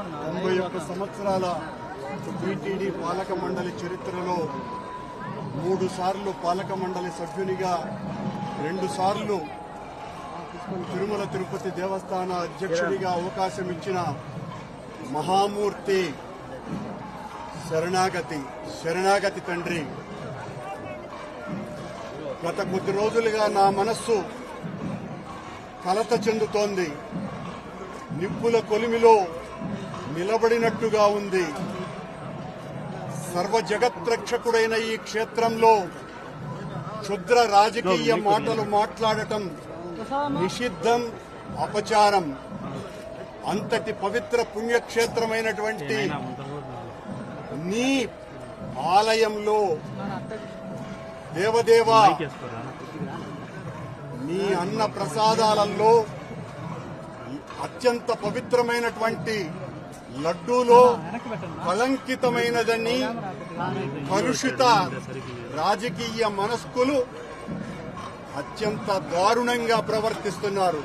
91 సంవత్సరాల టీటీడీ పాలక మండలి చరిత్రలో 3 సార్లు పాలక మండలి సభ్యునిగా 2 సార్లు తిరుమల తిరుపతి దేవస్థాన అధ్యక్షుడిగా అవకాశం ఇచ్చిన మహామూర్తి శరణాగతి తండ్రి గత కొద్ది రోజులుగా నా మనస్సు కలత చెందుతోంది. నిప్పుల కొలిమిలో నిలబడినట్టుగా ఉంది. సర్వ జగత్రక్షకుడైన ఈ క్షేత్రంలో క్షుద్ర రాజకీయ మాటలు మాట్లాడటం నిషిద్ధం, అపచారం. అంతటి పవిత్ర పుణ్యక్షేత్రమైనటువంటి నీ ఆలయంలో దేవదేవా నీ అన్న ప్రసాదాలలో అత్యంత పవిత్రమైనటువంటి లడ్డూలో కళంకితమైనదని కలుషిత రాజకీయ మనస్కులు అత్యంత దారుణంగా ప్రవర్తిస్తున్నారు.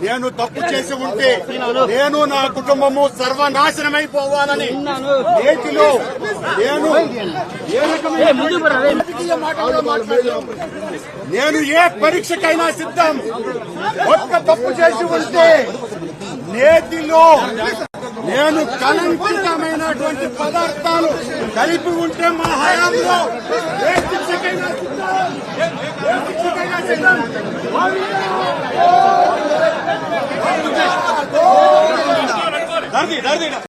నేను తప్పు చేసి ఉంటే నేను నా కుటుంబము సర్వనాశనమైపోవాలని నేటిలో నేను ఏ పరీక్షకైనా సిద్ధం. ఒక్క తప్పు చేసి ఉంటే నేటిలో నేను కళంకితమైనటువంటి పదార్థాలు కలిపి ఉంటే మా హయాంలో ఏ శిక్షకైనా సిద్ధం.